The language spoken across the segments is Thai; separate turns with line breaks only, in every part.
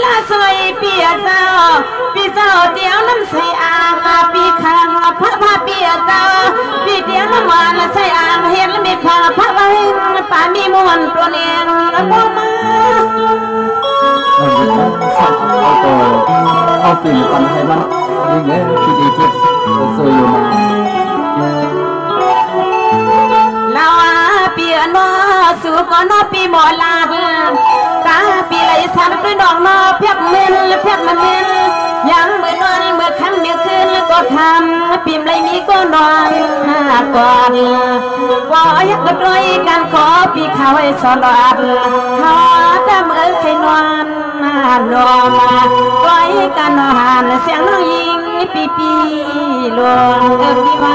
ละสวยปีเจ้าปีเจ้าเดียวน้ำใส่อ่างปีข้างพระปีเจ้าปีเดียวน้ำหวานใส่อ่างเห็นมีข้างพระว่าเห็นป่ามีมวนตัวเนียงบ่มา
เอาปีนปันให้มันยังไงปีดีที่สวยอยู่มา
ลาวปีนอสู่ก็นอปีหมอลาดตาปีไหลสันด้วยดอกนอเพียบเมนยังเมื่อนอนเมื่อค่ำเมื่อคืนก็ทำปีมไรมีก็นอนก่อนว่าอยากกระโดดการขอปีเขาให้สอนอดหาแต่เมื่อใครนอนนอนปล่อยกันนอนเสียงน้องยิงปีลวนพี่มา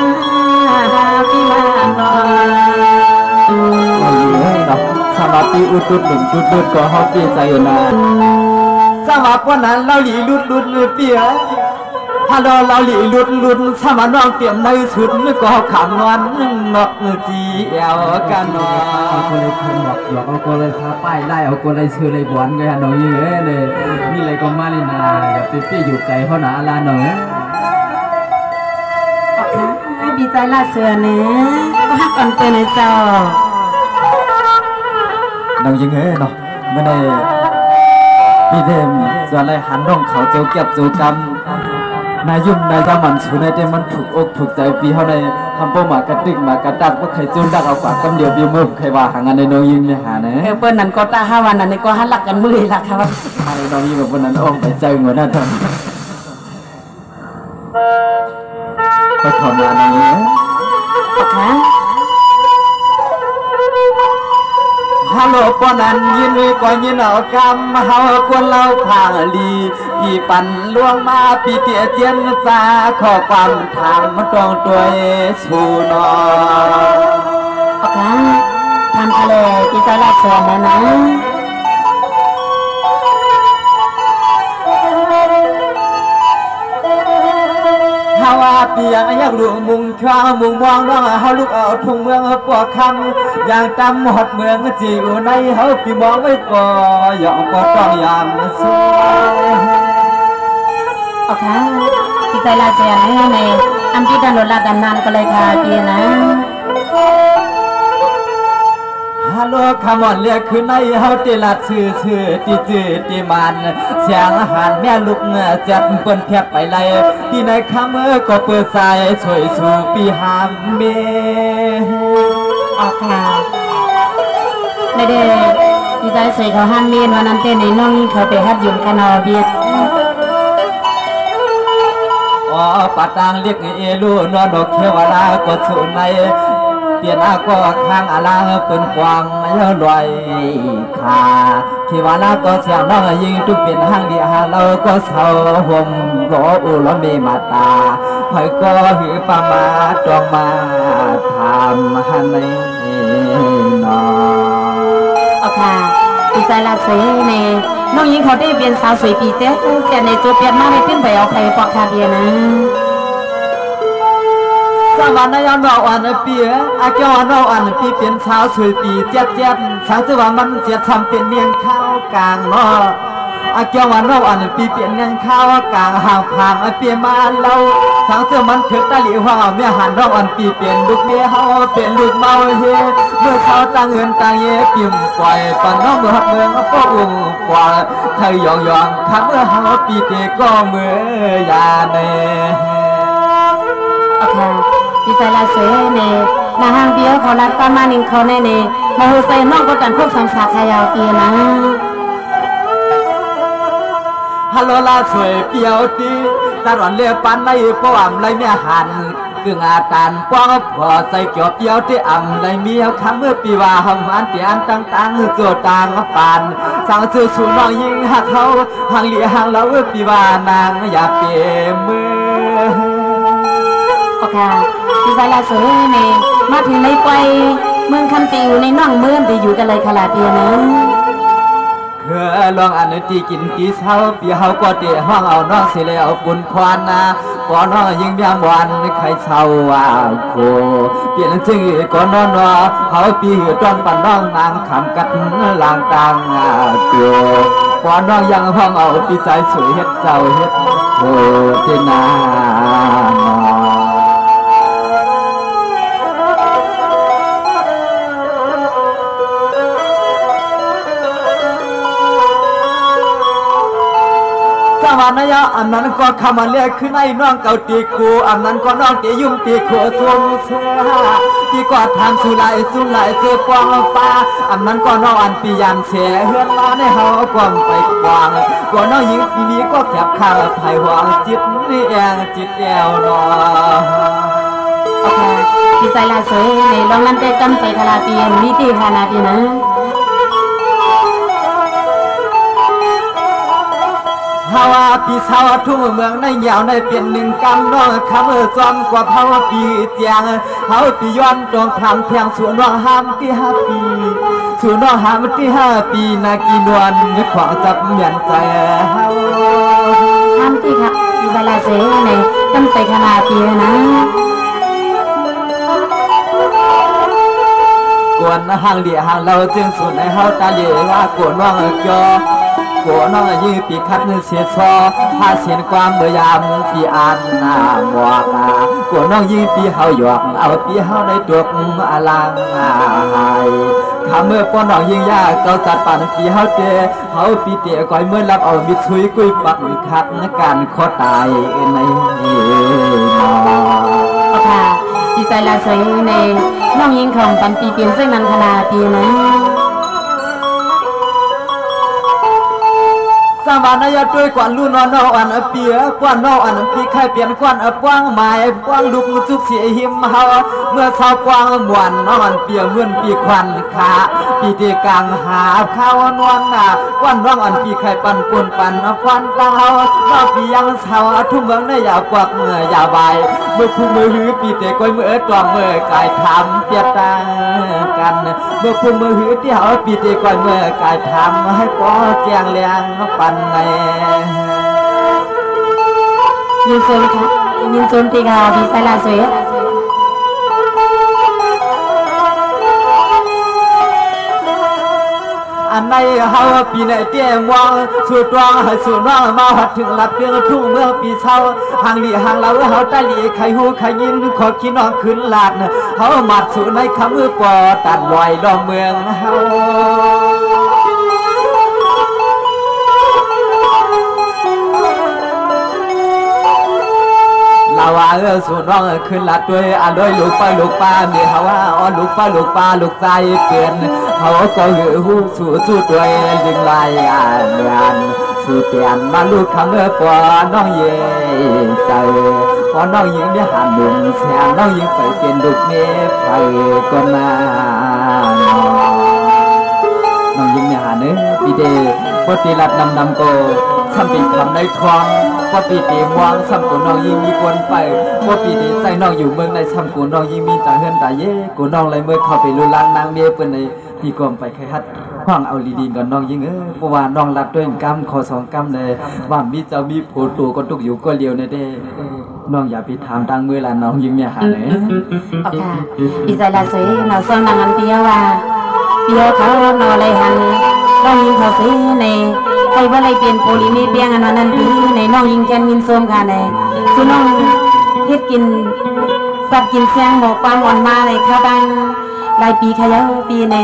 นอน
สำหรับปีอุดดุดก็เขาเปลี่ยนใจนะสำหรับวันนั้นเราหลีลุดเปลี่ยนถ้าเราหลีลุดสำหรับน้องเตรียมในชุดก็ขำนอนนกจีเอวกันนอนเอาก็เลยทำหยอกเอาก็เลยพาป้ายไล่เอาก็เลยชื่อเลยบวนกันน้องยิ่งเลยนี่อะไรก็มาเลยนะอย่าไปเปี้ยอยู่ไกลเพราะหนาลาหน่อย
ดีใจละเสือเนื้อก็ฮักกันเตือนเจ้า
น้องยิงเนาะไม่ได้พี่เดมส่วนอะไรหันน้องเขาเจ้าเก็บเจ้ากำนายยุ่มนายจามันชูนายเดมันถูกอกถูกใจปีเขาในทำเป้าหมายกระติกมากระดับก็ใครจุนดักเอากว่ากำเดียวบีมือใครว่าหางานในน้องยิงเนี่ยหาเนี่ย
เปิ้ลนั่นก็ตา5 วันนั่นก็ฮันหลักกันมือละครับ
ไอ้น้องยิงแบบวันนั้นอ้อมไปใจเหมือนนั่นทำไปทำงานอย่างนี้
ค่ะ
ฮัลโหลปนันยินก็ยินเอากำเฮาคนเล่าผ่าลีพี่ปั่นล่วงมาพี่เตี้ยเจียนจาข้อความถามมันตรงตัวสูนอ
ค่ะทำอะไรที่จะรับส่วนนะ
ฮาวาเปียงอยากหลวงมุงข้าวมุงมองน้องเฮาลูกเอาทุ่งเมืองปอกคำอย่างตำหดเมืองจีอยู่ในเฮาพี่มองไว้ก่ออย่าปอดต้องยามสวย
ค่ะที่ใจลาเสียในอันที่ดันรถลาดันนานก็เลยค่ะเปียนะ
ฮัลโหลคำวันเรียกคือในเฮาเตลัดชื่อที่จื้อที่มันเสียงอาหารแม่ลูกเงือจัดเปิ้นแทบไปเลยที่ในคำก็เปิดสายช่วยสู่ปีหามเม
ค่ะในเด็กที่ใจใส่เขาห้ามเมียนวันนั้นเต้นในน้องเขาไปฮัดยุ่งกันเอาเบียด
ปัดตังเรียกเอลูนอนดอกเขียวลาก็สุในเปลี่ยนอาก็ข้างอาลาเป็นกวางเยอะลอยขาที่ว่าลาก็เสียน้องยิงทุกเป็นห้างเดียเราก็เศร้าห่มรออุลเมมาตาคอยก็หือประมาจองมาทำฮันในนอ
ค่ะดีใจละสวยในน้องยิงเขาได้เปลี่ยนสาวสวยปีเจ๊เสียในตัวเปลี่ยนมาในขึ้นไปเอาใครปอกคาเบียนะ
สวรรค์ยอนอ่อนปีอาเจ้าอ่อนปีเป็นสาวสวยปีเจ็ดสาวจะว่ามันเจ็ดทำเป็นเมียงข้าวกลางเนาะอาเจ้าอ่อนปีเป็นเมียงข้าวกลางห่างผ่างเปียมาเราสาวจะมันถึกตะหลิวห่อเมียหันอ่อนปีเป็นลูกเมียเฮาเป็นลูกเมาเฮเมื่อเขาตั้งเงินตั้งเย่ปิ่มปล่อยปนน้องเมืองเมืองก็อุ้มกว่าไทยยองคำเมื่อเฮาปีเตก็เมื่อยาเน
ค่ะดีใจละเสียในนาหางเบี้ยวเขาลัดประมาณนึงเขาในมาหูใส่น้องก็กันพวกสามสาขยาวเปียนะ
ฮัลโหลลาสวยเปียวตีตาหลอนเลี้ยปันในป้อมไรเมียหันกึ่งอาตานป้องพอใส่เกี่ยวเปียวที่อ่ำไรเมียคำเมื่อปีว่าหำมันเตียนตั้งโจต่างปานสั่งซื้อสูน้องยิงหักเขาห่างเลี้ยห่างเราปีว่านางอย่าเปียมือ
ค่ะที่ใจละสวยในมาถึงในไปเมืองคันติวในน่องเมืองที่อยู่กันเลยขลาเปียนะ
ลองอันที่กินกี่เช้าปีเฮาก็เตะห้องเอาน้องเสียแล้วปุ่นควานนะก่อนน้องยิงยามวันใครเช้าว่าโคเปลี่ยนชื่อก่อนนอนเฮาปีต้นปันน้องนางขำกันลางต่างตัว ปอน้องยังห้องเอาปีใจสวยเฮ็ดเจ้าเฮ็ดโอ้เจนาสวรรค์ยะอันนั้นก็คำมาเรียกขึ้นไอ้น้องเก่าตีกูอันนั้นก็น้องตียุ่มตีโคสวงเสื้อตีกอดทางสุไลสุไลเจอปวงป้าอันนั้นก็น้องอันปียันเฉเฮือนล้านให้เฮาความไปกวางก็น้องหญิงปีนี้ก็แคบข้างไผ่หวังจิตนี่แองจิตแอวนอ
โอเคพี่ใจลาสวยในลองนั้นแต่กำใส่คาราเปียนมีตีขนาดนี้นะ
ฮาวาปีสาวทุ่งเมืองในเหยาวในเปลี่ยนหนึ่งกำน้องคำจอมกว่าเฮาปีเจียงเฮาปีย้อนตรงทำเพียงส่วนน้องห้ามที่5 ปีส่วนน้องห้ามที่5 ปีนากีนวลนึกขวางจับเหมือนใจเฮา
ห้ามที่ครับมีเวลาเสียในกำใส่ขนาดปีนะ
กวนห่างเดียห่างเราจึงส่วนในเฮาตาเลียว่ากวนน้องจอกัวน้องยืปีคัดเนื้อเสียชอหาเสียนความเมื่อยามปีอันนาหมวกากัวน้องยืปีเฮาหยอกเอาปีเฮาในตัวอลังหายข้าเมื่อป้อนน้องยิงยาเกาจัดป่านปีเฮาเตะเฮาปีเตะก้อยเมื่อรับเอามิดซุยกุ้ยปักคัดในการขอตายในนอ
ค่ะดีใจละสวยในน้องยิงของปันปีเปลี่ยนซึ่งนันคณาปีนะ
สมานายด้วยกวนลู่นอนอันเปียกวนนออันปีไข่เปลี่ยนกวนกว้างหมายกว้างลุกจุกเสียหิมเฮาเมื่อเช้ากว้างมวนนอนเปียเมื่อนปีควันขาปีเดกลางหาข้าวนวลน่ะกวนร้องอันปีไข่ปันปนปันควันตาเฮาว่าปียังเช้าทุ่มเมืองได้ยาวกวักยาวใบเมื่อพุ่งมือหือปีเตก้อยเมื่อตองเมื่อกายทำเปียตากันเมื่อพุ่งมือหือที่เฮาปีเตก้อยเมื่อกายทำให้ป้อแจงแรงปันใน
ยินโซนค่ะยินโซนตีกาดีไซน์ลาสวย
อันในเฮาปีในเตี้ยมองสู่ตวงสู่น้องมาหัดถึงหลับเพียงทุ่งเมื่อปีเช้าห่างหลีห่างเราเฮาตาหลีใครหูใครยินขอกินน้องขึ้นลาดเฮาหมัดสู่ในคำมือปอตัดลอยล้อมเมืองเฮาลาวาสู่น้องขึ้นลาดด้วยด้วยลูกป้ามีเฮาว่าอ๋อลูกป้าลูกใจเปลี่ยนเขาก็หือหูสู่ด้วยยิงลายเมือนสู่เปลี่ยนมาลูกคำเมื่อปอน้องเย่ใส่พอน้องยิงได้หันหนุ่มแสนน้องยิงไปเป็นลูกเมฆไฟก็นาน้องยิงเนี่ยหันปีเดพอตีรัดนำโกซ้ำปีทำในทองพอปีเดมวางซ้ำกูน้องยิงมีคนไปพอปีเดใส่น้องอยู่เมืองในซ้ำกูน้องยิงมีตาเฮือนตาเย่กูน้องเลยเมื่อเข้าไปลุล้างนางเมียเปิ้นในพี่กอมไปใครฮัดห้องเอาดีๆก่อนน้องยิงเพราะว่าน้องรับด้วยกำขอ2 กำเลยว่ามีเจ้ามีโผล่ตัวก็ตุกอยู่ก็เลียวในเด้น้องอย่าไปถามตังมือละน้องยิงเนี่ยหาเลย
โอเคดีใจละสวยเราส่งนางอันเปียวว่าเปียวเขานอเลยหันน้องยิงเขาสิในใครว่าอะไรเปลี่ยนโพลีนี่เปียงอันนั้นปีในน้องยิงแกนมินส้มค่ะในคือน้องเฮ็ดกินสัตว์กินเสียงหมกความอ่อนมาในข้าวดังหลายปีขยันปีใน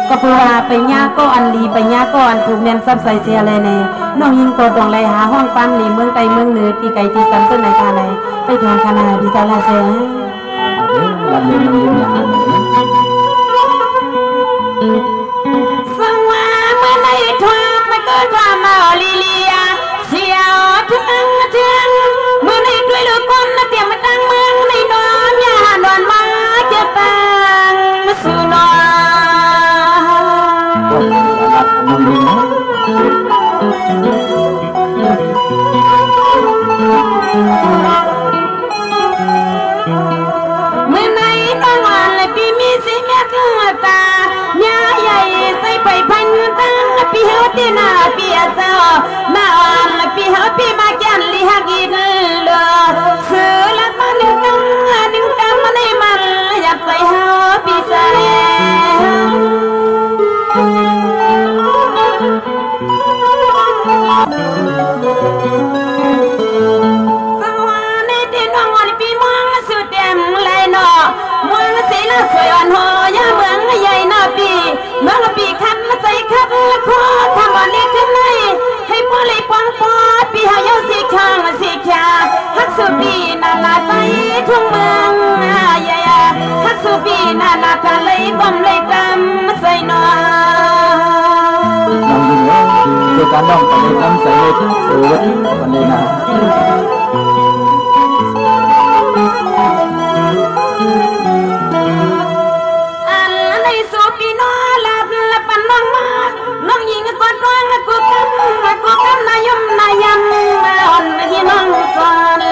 ก็เพื่อว่าไปย่าก็อันลีไปย่าก็อันถูกเมียนซับใส่เสียเลยในน้องยิงก็ต้องเลยหาห้องปั้นหลีเมืองไตเมืองเหนือที่ไกลที่ซ้ำเส้นไหนค่ะในไปทางคณะดีใจละเสีย
รับเรียนน้องยิงอย่าง
สังว่าเมื่อในทว่าไม่เกิดว่ามาลีเลียเสียวถึงเมื่อในด้วยลูกคนเตรียมมาตั้งเมืองในนอนยานอนมาจะปังสุนอเมื่อในตะวันและปีมีสีแม่กตาญาญา ปีคันใจคัดขอทำวันนี้ขึ้นเลยให้พ่อเลยปังปอปีหายาสีข้างสีขาฮักสุปีนาลาใจทุ่งเมืองยายฮักสุปีนาลาตาเลยกลมเลยกำใส่นอ
น้องยิงเลยคือการน้องไปเลยกำใส่เลยวันนี้นะ
น้องยิงกอดร้องกูกำนายมนายังอ่อนที่น้องก่อน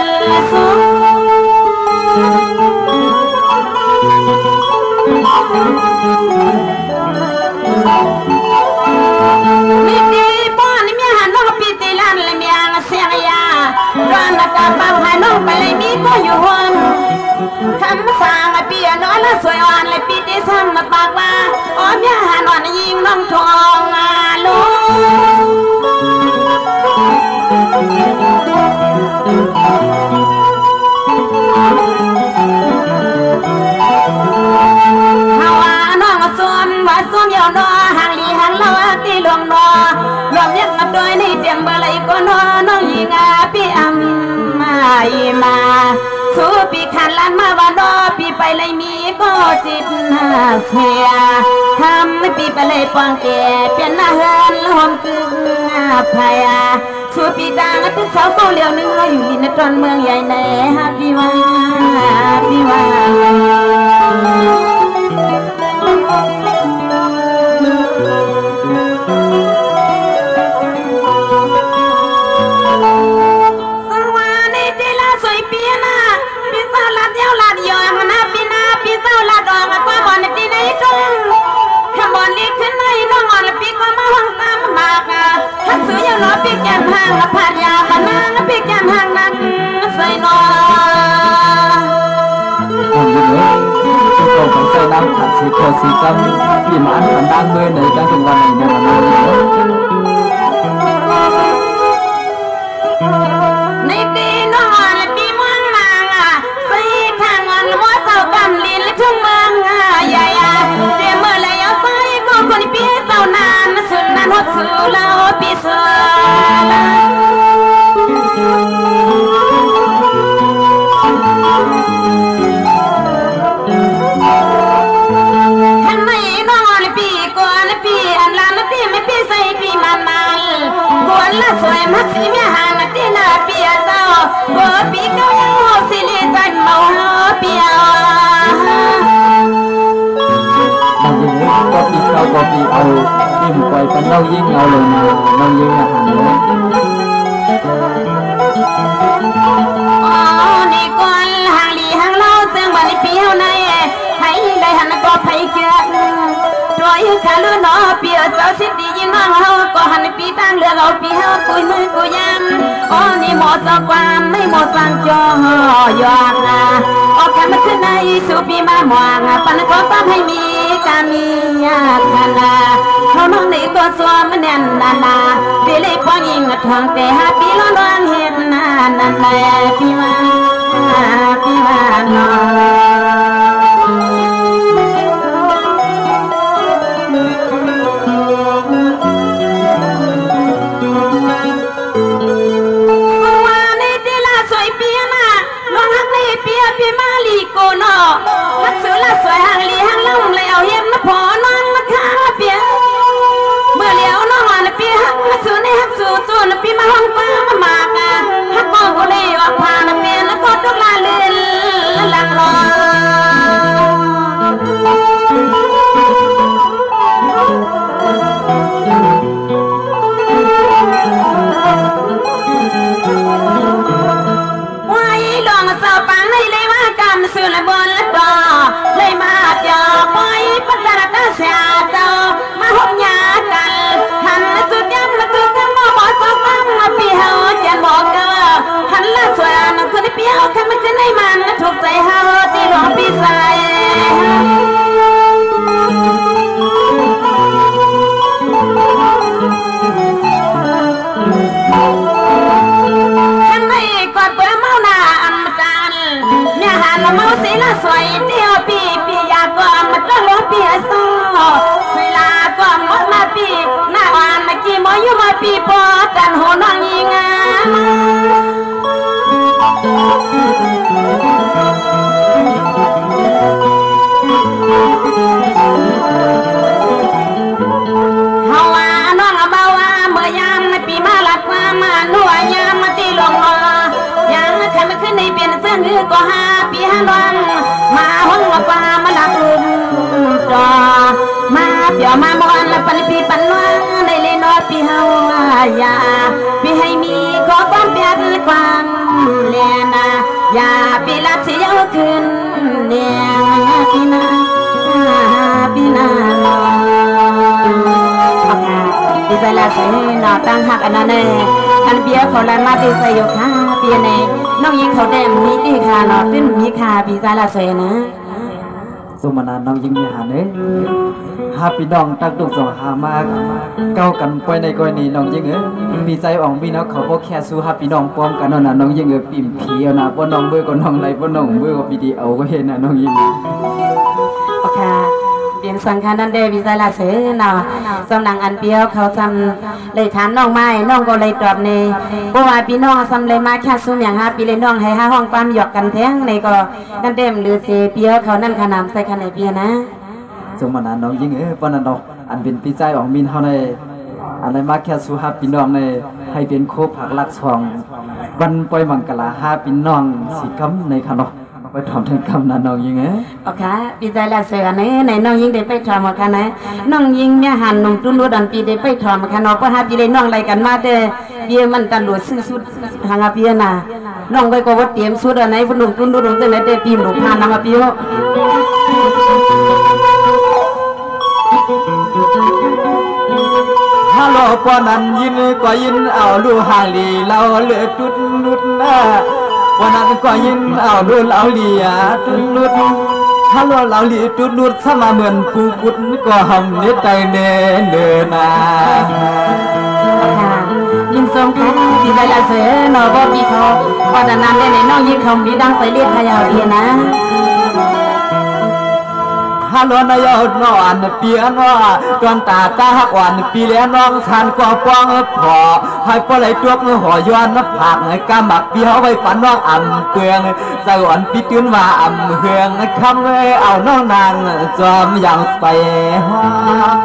สู้มีดีป้อนมีหันน้องปีติลันเลยมีอะไรเสียงยาร้อนกะบังให้น้องไปเลยมีก็อยู่ห้องคำสั่งปีน้อยละสวยอ่อนเลยปีที่ซ้ำมาปากว่าอ๋อมีหันอ่อนยิงน้องทองลูกส้มยาวนอหางลีหางลาวตีหลวงนอหลวงยักมาด้วยในเตียงเบลัยก็นอน้องยิงพี่อัมมาสู้ปีขันลันมาวันนอปีไปเลยมีก็จิตเสียทำปีไปเลยปองแก่เปลี่ยนหน้าเฮือนลมกึ่งพายสู้ปีดังตึกเสาเก้าเหลียวนึงเราอยู่ลินตอนเมืองใหญ่ในพี่ว่าพี่แก้มห่างละพัดยาละนางพี่แก้มห่างนักใส่นอ
คนยิ่งเลยที่โตของใส่น้ำขัดสีโคสีกำพี่หมันขันด้านเมื่อในการถึงวันไหนในวันนั้น
ในปีนอนปีเมืองนางใส่ทางเงินว่าเจ้ากำลินและทุ่งเมืองใหญ่เดี๋ยวเมื่อไรเอาใส่ก็คนพี่เจ้านานสุดนั้นหัวสูแล้วพี่สสวยมักสีเมียหานักที่นาเปียเจ้าโบปีเก้ายังโมสิลิจันเมาเปีย
บางทีก็ปีเก้าก็ปีเอาปีมปล่อยกันเล่ายิ่งเอาเลยนะเล่ายิ่งอาหารเลย
อ๋อนี่ก่อนห่างลีห่างเล่าเสียงวันนี้ปีเฮาในให้ได้หันก็ไผเกิดรอยขาลือหนอเปียเจ้าสิดียินน้องเฮาก็หันปีตั้งเรือเอาปีเฮาคุยมือกูยันอ๋อนี่หมอสกความไม่หมอสังจอยอนออกกันมาขึ้นในสุปีมาหมวงปันขอตั้มให้มีการมียาคันเขาน้องนี่ก็สวมแน่นนาปีเลยพอยิงทองแต่หาปีล้อนวางเห็นนั่นแหละพี่ว่าน้องพี่มาลีโกโนฮักสุละสวยหางลีหางล่ำเลยเอาเย็บมาพอนอนมาข้าเปียเมื่อเลี้ยวน้องวันเปียฮักสุในฮักสุจูนพี่มาห้องป้ามามากฮักกองบุรีออกผ่านเปียนก็ตุกลาเลือนหลังรอสุลบนละดอเลยมาเจาะปอยปัตตาตาเสียเจ้ามาหงยากันหันละจุดย้ำมาบอกสองฟังมาปีเฮาจะบอกเกอหันละสวยนั่งคนเปียวแค่ไม่จะในมันถูกใจเฮาที่หลวงพี่ใส่ละเมาสีละสวยเดียวปีอยากก็มันก็ล้อปีสวยลาก็ ปีปอกันหัวนางยิงงามเฮาว่าน้องเบาว่าเมื่อยามในปีมาลัดว่ามาหนัวยามมาตีลงรอยามขันมาขึ้นในเปลี่ยนเสื้อเนื้อก็5 ปี5 วันมาห้องมาปลามาลักลุมจอมาเปียวมาบอนละปันปีปันว่าในเลนอปีเฮายาปีให้มีก็ความเปียกความเลียนาอย่าปีลัดเสียขึ้นเนี่ยปีนาปีนาดีใจละเสียนอตั้งหักอันนั้นเองอันเบียเขาเลยมาดีใจอยู่ค่ะเปียเนน้องยิงเขาแดมมีดีค่ะนอขึ้นมีค่ะดีใจละเสียนะ
สมนาน้องยิงมีหาเนหาพี่น้องตักตุกสองหามากเก้ากันไปในกรณีน้องยิงมีใจอ่องมีนักเขาบอกแค่สู้หาพี่น้องป้อมกันนั่นน้องยิงปิ่มผีเอานะป้อนน้องเบื่อก็น้องไรป้อนน้องเบื่อก็ปีดีเอาก็เห็นนะน้องยิง
โอเคเปลี่ยนสังขารนั่นเดวิใจละเสียเนาะสำนักอันเปียวเขาทำเลยถามน้องไม้น้องก็เลยตอบในเพราะว่าพี่น้องทำเลยมาแค่ซุ้มอย่าง5 ปีเลยน้องให้5 ห้องความหยอกกันแท้งในก็นั่นเดมหรือเสียเปียวเขานั่นขนามใส่ขนาดเปียนะ
สมนาน้องยิงป้อนน้องอันเป็นพี่ใจอ่องมินเท่าในอันไหนมาแค่สู้หาพี่น้องในให้เป็นโคผักลักช่องวันปล่อยมังกรหาพี่น้องสีคำในขนมไปทำทั้งคำนั้นน้องยิง
โอเคปีใจละเสือในน้องยิงได้ไปทำมาค่ะนะน้องยิงเนี่ยหันนุ่มตุ้นรุ่ดันปีได้ไปทำมาค่ะน้องก็หาปีเลยน้องอะไรกันมาเด้เบี้ยมันตันหลวดซื้อสุดหางเบี้ยน่ะน้องไปก็ว่าเตรียมสุดอะไรพนุ่มตุ้นรุ่นจะไหนได้ปีหนุ่มพานน้ำเบี้ย
ฮัลโหลปอนันยินก็ยินเอาลูฮาลีเราเลือจุดนุดนะปอนันก็ยินเอาลูเราเลียจุดนุดฮัลโหลเราเลียจุดนุดสมาเหมือนปูกุดก็หำเนตใจเนเนนา
ยินทรงค่ะดีใจละเสือนอบ่ปีเขาว่าแต่นานได้ในน้องยิงเขามีดังใส่เลียดขยาวเดียนะ
ฮัลโหลนายนอนเปียนว่าตอนตาตาหักวันปีเลี้ยน้องชันก็ป้องพอให้ปล่อยตัวหัวย้อนนับผักกำบักเปียวไว้ฝันน้องอ่ำเปลืองสะอ่อนปีตื้นว่าอ่ำเฮืองคำเอ้เอาน้องนางจอมอย่างไปห้อง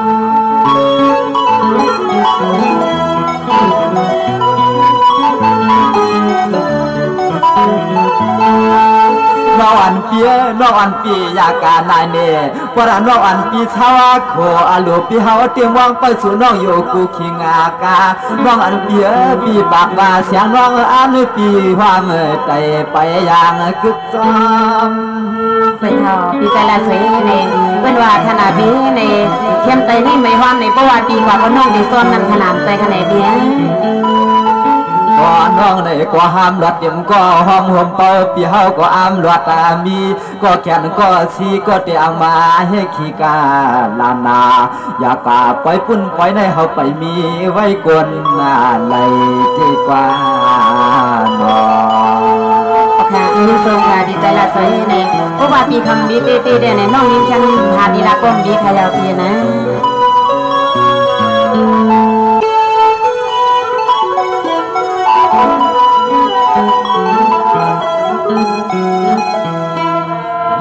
น้องอันเปียน้องอันปีอยากการนายเน่ปราน้องอันปีชาวโคอาลูปีเฮาเตรียมวางไปสู่น้องโยกูขิงอากาน้องอันเปียปีบากว่าเสียงน้องอันปีความใจไปอย่างกึกซ้
ำใส่เขาปีใจละสวยในเป็นว่าขนาดนี้ในเข้มใจนี่ไม่ความในประวัติปีกว่าก็น้องได้ซ้อนนั่นขนาดใจขนาดนี้
ก็น้องในก็ห้ามหลัดเดี่ยมก็ห้องห่มเป่าปีเฮาก็อ้ามหลัดตามีก็แขนก็ชีก็เตียงมาให้ขี้กาลานาอยากกาไปปุ่นไปในเฮาไปมีไว้กวนอะไรดีกว่าน้อง
ค่ะยินทรงค่ะดีใจละสวยในเพราะว่าปีคำดีเต้เด่นในน้องยิงฉันพาดีละก้มดีขยาวปีนะ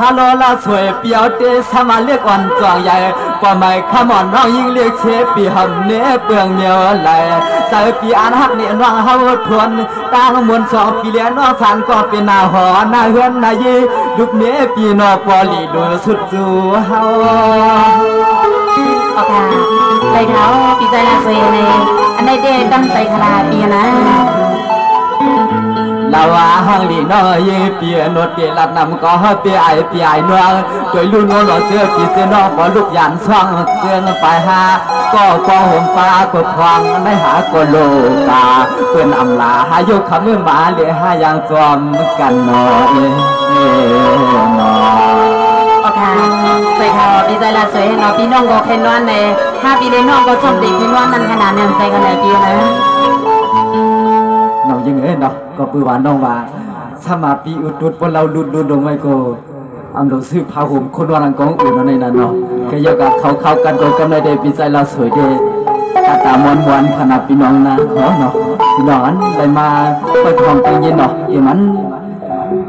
ฮัลโหลลาสวยเปียวเตสมาเรียกอ่อนจองใหญ่ก็ไม่ขมอนน้องยิงเรียกเชปีหำเนื้อเปลืองเมียวไหลใส่ปีอันหักเนี่ยน้องเฮาทวนตั้งมวล2 ปีเลี้ยน้องสันก็เป็นนาหอนาเฮือนนายีลูกเนื้อปีนอปอลีโดยสุดสู่เฮา
โอเคเลยเขาปีใจละสวยในอันใดเด็ดตั้งใจขลาปีนะ
ลาวาห้างลีน้อยเปียนวดเปียลัดนำก็เปียไอเปียไอนัวโดยลุ่นน้องเสื้อปีเสื้อน้องพอลูกยันช่องเตือนไปหาก็กองห่มฟ้ากดทองไม่หาก็โลกาเพื่อนอำลาหายกคำเมื่อมาเหลือหาอย่างจอมกันน้อย
โอเคใส่ข่าวดีใจละสวยน้องพี่น้องก็แค่นอนใน5 ปีเลยน้องก็ส้มติดแค่นอนนั่นขนาดนั้นใส่ขนาดปีนะ
น้องยังเนาะก็ปืนหวานน้องว่าสมาปีอุดพวกเราลุดลงไม่ก็อันเราซื้อผ้าห่มคนวันกองอุ่นในนั้นเนาะแค่ยกกับเขากันก็กำไรเดปีใจเราสวยเด กาตามวนขนาดพี่น้องนะขอเนาะพี่น้องอันเลยมาเปิดห้องใจเย็นเนาะเดี๋ยวมัน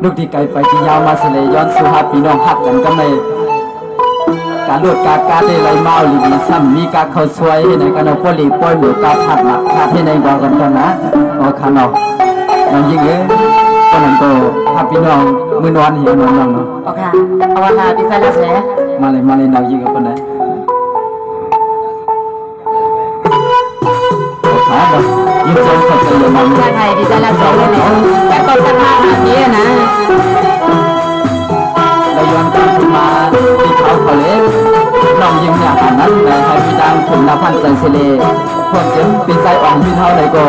ลูกที่ไกลไปที่ยาวมาเสลยย้อนสู่หาพี่น้องหักกันก็ไม่การลดการได้ไรเมาหรือมีซ้ำมีการเข้าช่วยในการเอาปลีปล่อยหมูการผัดหลักผัดให้ในบอกกันก่อนนะโอ้ขนาดน้องยิงก็นั่นก็พาพี่น้องมือนอนเหี่ยวนอนเนาะ
โอเคเอาว่าดีใจแล้วเสีย
มาเลยน้องยิงกับคนไหนยิงโจมขัดใจอย่ามัน
ใช่ไงดีใจแล้วเสียเลยแต่ต้นตะขาแบบนี้นะ
เราย้อนกลับมาที่เขาเล็กน้องยิงเนี่ยหันนั้นในให้พี่ดังขุนนาพันใจเสลคนเจ็บปีใจอ่อนพี่เท่าไหนก็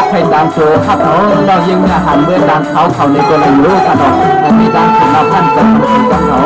ใครตามโจขับเขาน้องยิงเนี่ยหันเมื่อดังเขาในตัวเรารู้กันหรอกแต่พี่ดังขุนนาพันใจคนสีกันเขา